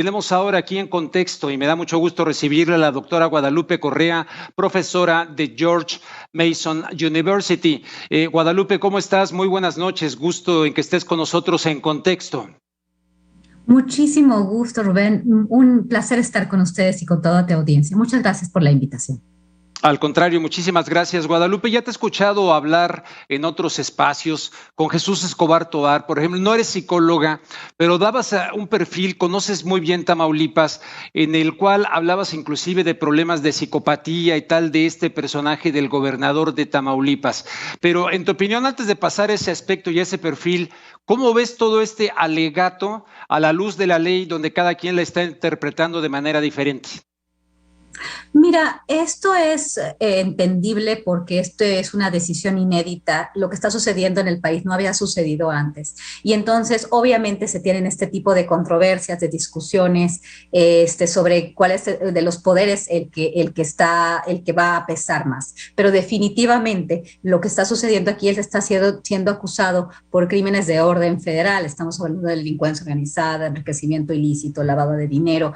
Tenemos ahora aquí en contexto y me da mucho gusto recibirle a la doctora Guadalupe Correa, profesora de George Mason University. Guadalupe, ¿cómo estás? Muy buenas noches, gusto en que estés con nosotros en contexto. Muchísimo gusto, Rubén. Un placer estar con ustedes y con toda tu audiencia. Muchas gracias por la invitación. Al contrario, muchísimas gracias, Guadalupe. Ya te he escuchado hablar en otros espacios con Jesús Escobar Tovar, por ejemplo. No eres psicóloga, pero dabas un perfil, conoces muy bien Tamaulipas, en el cual hablabas inclusive de problemas de psicopatía y tal de este personaje del gobernador de Tamaulipas. Pero en tu opinión, antes de pasar ese aspecto y ese perfil, ¿cómo ves todo este alegato a la luz de la ley donde cada quien la está interpretando de manera diferente? Mira, esto es entendible porque esto es una decisión inédita. Lo que está sucediendo en el país no había sucedido antes. Y entonces, obviamente, se tienen este tipo de controversias, de discusiones sobre cuál es de los poderes el que va a pesar más. Pero definitivamente lo que está sucediendo aquí, él está siendo acusado por crímenes de orden federal. Estamos hablando de delincuencia organizada, enriquecimiento ilícito, lavado de dinero,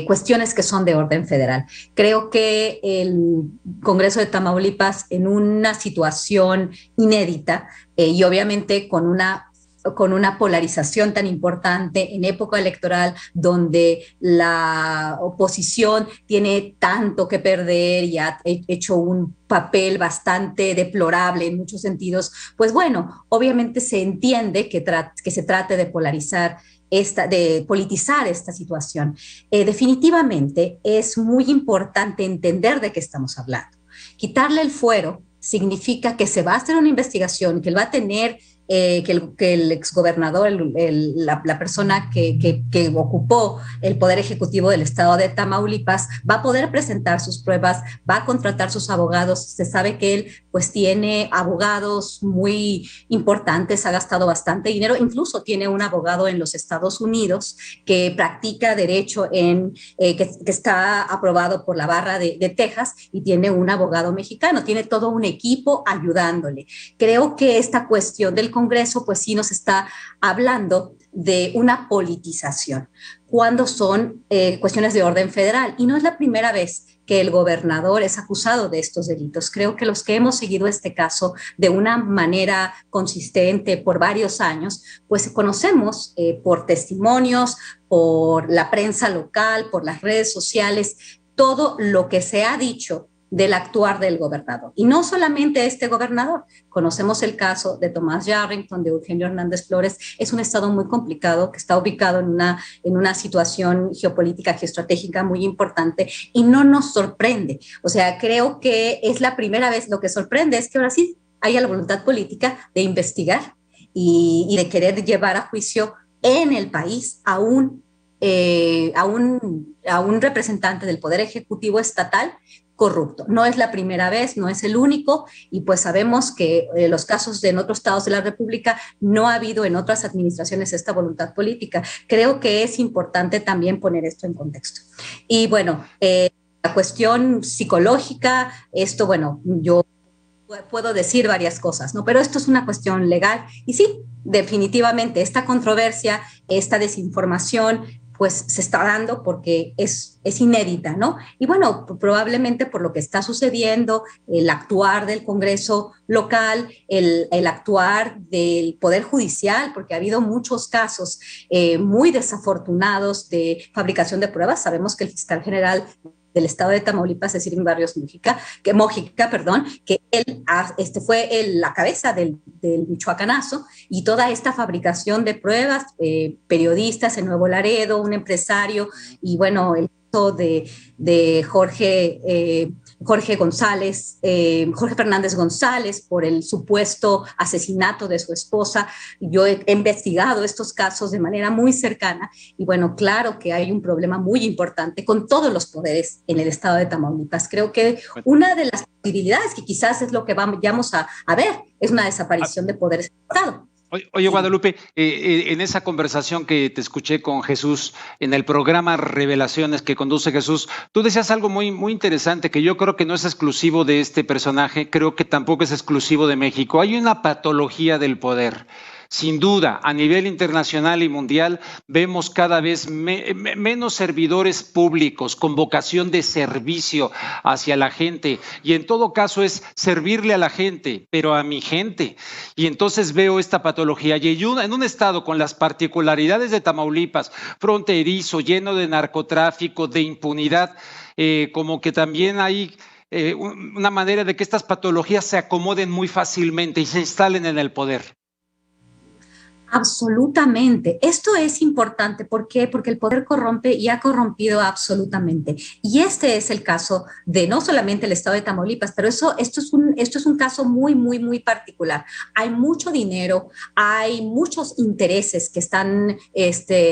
cuestiones que son de orden federal. Creo que el Congreso de Tamaulipas, en una situación inédita y obviamente con una polarización tan importante en época electoral donde la oposición tiene tanto que perder y ha hecho un papel bastante deplorable en muchos sentidos, pues bueno, obviamente se entiende que se trate de polarizar de politizar esta situación. Definitivamente es muy importante entender de qué estamos hablando. Quitarle el fuero significa que se va a hacer una investigación, que él va a tener que el exgobernador, la persona que ocupó el poder ejecutivo del estado de Tamaulipas, va a poder presentar sus pruebas, va a contratar sus abogados. Se sabe que él pues tiene abogados muy importantes, ha gastado bastante dinero, incluso tiene un abogado en los Estados Unidos que practica derecho que está aprobado por la barra de Texas, y tiene un abogado mexicano, tiene todo un equipo ayudándole. Creo que esta cuestión del Congreso pues sí nos está hablando de una politización cuando son cuestiones de orden federal, y no es la primera vez que el gobernador es acusado de estos delitos. Creo que los que hemos seguido este caso de una manera consistente por varios años, pues conocemos por testimonios, por la prensa local, por las redes sociales, todo lo que se ha dicho del actuar del gobernador. Y no solamente este gobernador, conocemos el caso de Tomás Yarrington, de Eugenio Hernández Flores. Es un estado muy complicado que está ubicado en una situación geopolítica, geoestratégica muy importante, y no nos sorprende. O sea, creo que es la primera vez. Lo que sorprende es que ahora sí haya la voluntad política de investigar y de querer llevar a juicio en el país a un representante del Poder Ejecutivo estatal corrupto. No es la primera vez, no es el único, y pues sabemos que los casos en otros estados de la República no ha habido en otras administraciones esta voluntad política. Creo que es importante también poner esto en contexto. Y bueno, la cuestión psicológica, esto, bueno, yo puedo decir varias cosas, ¿no? Pero esto es una cuestión legal y sí, definitivamente esta controversia, esta desinformación, pues se está dando porque es inédita, ¿no? Y bueno, probablemente por lo que está sucediendo, el actuar del Congreso local, el actuar del Poder Judicial, porque ha habido muchos casos muy desafortunados de fabricación de pruebas. Sabemos que el fiscal general del estado de Tamaulipas, es decir, Barrios Mójica, que él fue la cabeza del michoacanazo, y toda esta fabricación de pruebas, periodistas en Nuevo Laredo, un empresario, y bueno, el caso de Jorge González, Jorge Fernández González, por el supuesto asesinato de su esposa. Yo he investigado estos casos de manera muy cercana, y bueno, claro que hay un problema muy importante con todos los poderes en el estado de Tamaulipas. Creo que una de las posibilidades, que quizás es lo que vamos a ver, es una desaparición de poderes en el estado. Oye, Guadalupe, en esa conversación que te escuché con Jesús en el programa Revelaciones que conduce Jesús, tú decías algo muy, muy interesante que yo creo que no es exclusivo de este personaje, creo que tampoco es exclusivo de México. Hay una patología del poder. Sin duda, a nivel internacional y mundial, vemos cada vez menos servidores públicos con vocación de servicio hacia la gente. Y en todo caso es servirle a la gente, pero a mi gente. Y entonces veo esta patología. Y en un estado con las particularidades de Tamaulipas, fronterizo, lleno de narcotráfico, de impunidad, como que también hay una manera de que estas patologías se acomoden muy fácilmente y se instalen en el poder. Absolutamente. Esto es importante. ¿Por qué? Porque el poder corrompe y ha corrompido absolutamente. Y este es el caso de no solamente el estado de Tamaulipas, pero esto es un caso muy, muy, muy particular. Hay mucho dinero, hay muchos intereses que están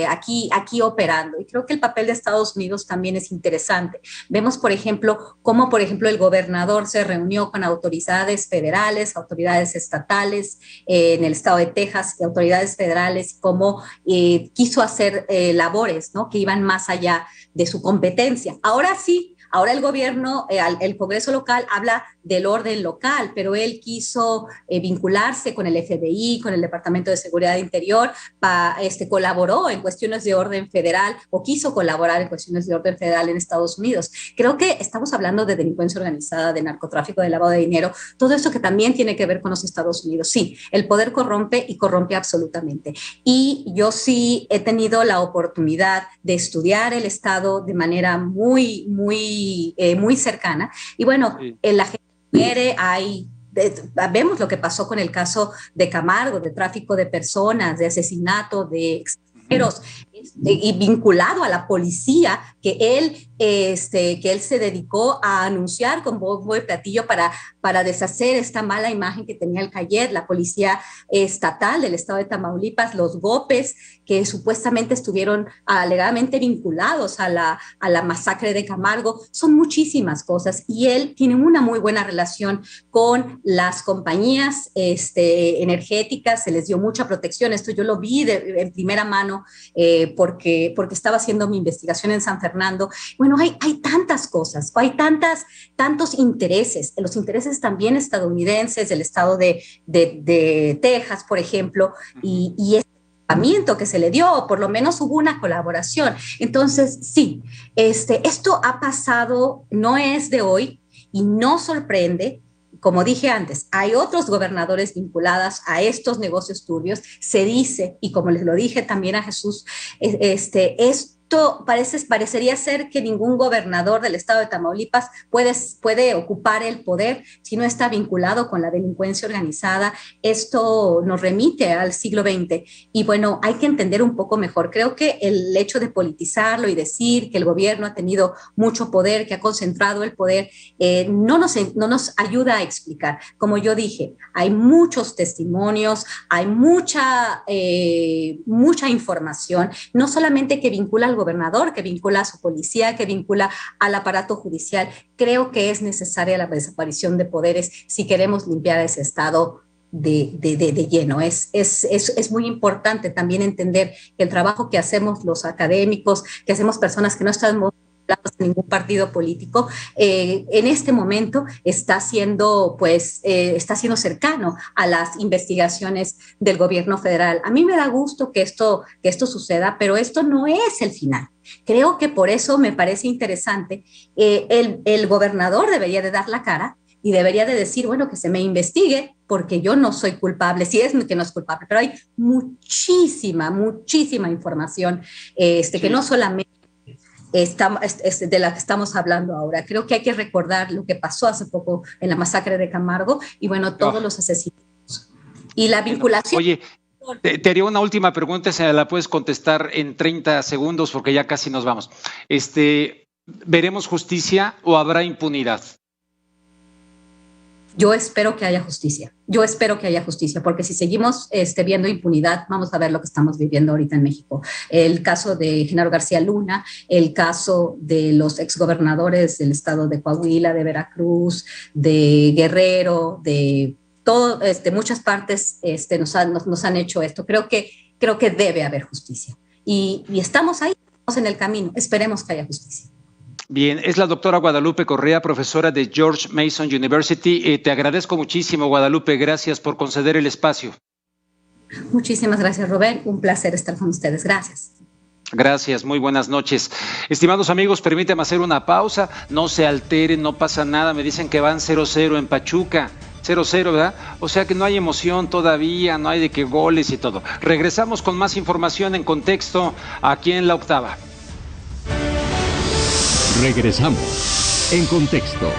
aquí operando. Y creo que el papel de Estados Unidos también es interesante. Vemos, por ejemplo, cómo, por ejemplo, el gobernador se reunió con autoridades federales, autoridades estatales en el estado de Texas y autoridades federales, como quiso hacer labores, ¿no?, que iban más allá de su competencia. Ahora sí, ahora el gobierno, el Congreso local habla del orden local, pero él quiso vincularse con el FBI, con el Departamento de Seguridad Interior, colaboró en cuestiones de orden federal o quiso colaborar en cuestiones de orden federal en Estados Unidos. Creo que estamos hablando de delincuencia organizada, de narcotráfico, de lavado de dinero, todo esto que también tiene que ver con los Estados Unidos. Sí, el poder corrompe y corrompe absolutamente. Y yo sí he tenido la oportunidad de estudiar el Estado de manera muy, muy, muy cercana. Y bueno, sí, la gente muere, vemos lo que pasó con el caso de Camargo, de tráfico de personas, de asesinato de extranjeros, y vinculado a la policía, que él se dedicó a anunciar con bombo y platillo para deshacer esta mala imagen que tenía el Cayet, la policía estatal del estado de Tamaulipas, los GOPES que supuestamente estuvieron alegadamente vinculados a la masacre de Camargo. Son muchísimas cosas y él tiene una muy buena relación con las compañías energéticas, se les dio mucha protección. Esto yo lo vi en primera mano porque estaba haciendo mi investigación en San Fernando. Bueno, hay tantas cosas, hay tantos intereses, los intereses también estadounidenses, del estado de Texas, por ejemplo, y que se le dio, o por lo menos hubo una colaboración. Entonces, sí, esto ha pasado, no es de hoy y no sorprende. Como dije antes, hay otros gobernadores vinculados a estos negocios turbios. Se dice, y como les lo dije también a Jesús, esto parecería ser que ningún gobernador del estado de Tamaulipas puede ocupar el poder si no está vinculado con la delincuencia organizada. Esto nos remite al siglo XX y bueno, hay que entender un poco mejor. Creo que el hecho de politizarlo y decir que el gobierno ha tenido mucho poder, que ha concentrado el poder, no nos ayuda a explicar. Como yo dije, hay muchos testimonios, hay mucha información, no solamente que vincula al gobernador, que vincula a su policía, que vincula al aparato judicial. Creo que es necesaria la desaparición de poderes si queremos limpiar ese estado de lleno. Es muy importante también entender que el trabajo que hacemos los académicos, que hacemos personas que no estamos en ningún partido político, en este momento está siendo cercano a las investigaciones del gobierno federal. A mí me da gusto que esto suceda, pero esto no es el final. Creo que por eso me parece interesante. El gobernador debería de dar la cara y debería de decir, bueno, que se me investigue porque yo no soy culpable, si es que no es culpable, pero hay muchísima información sí, que no solamente de la que estamos hablando ahora. Creo que hay que recordar lo que pasó hace poco en la masacre de Camargo y bueno, todos los asesinatos. Y la vinculación... Oye, te haría una última pregunta, se la puedes contestar en 30 segundos porque ya casi nos vamos. ¿Veremos justicia o habrá impunidad? Yo espero que haya justicia. Porque si seguimos viendo impunidad, vamos a ver lo que estamos viviendo ahorita en México. El caso de Genaro García Luna, el caso de los exgobernadores del estado de Coahuila, de Veracruz, de Guerrero, de todo, muchas partes nos han hecho esto. Creo que debe haber justicia. Y estamos ahí, estamos en el camino. Esperemos que haya justicia. Bien, es la doctora Guadalupe Correa, profesora de George Mason University. Te agradezco muchísimo, Guadalupe, gracias por conceder el espacio. Muchísimas gracias, Rubén. Un placer estar con ustedes. Gracias. Gracias, muy buenas noches. Estimados amigos, permítame hacer una pausa. No se alteren, no pasa nada. Me dicen que van 0-0 en Pachuca. 0-0, ¿verdad? O sea que no hay emoción todavía, no hay de qué goles y todo. Regresamos con más información en contexto aquí en La Octava. Regresamos en contexto.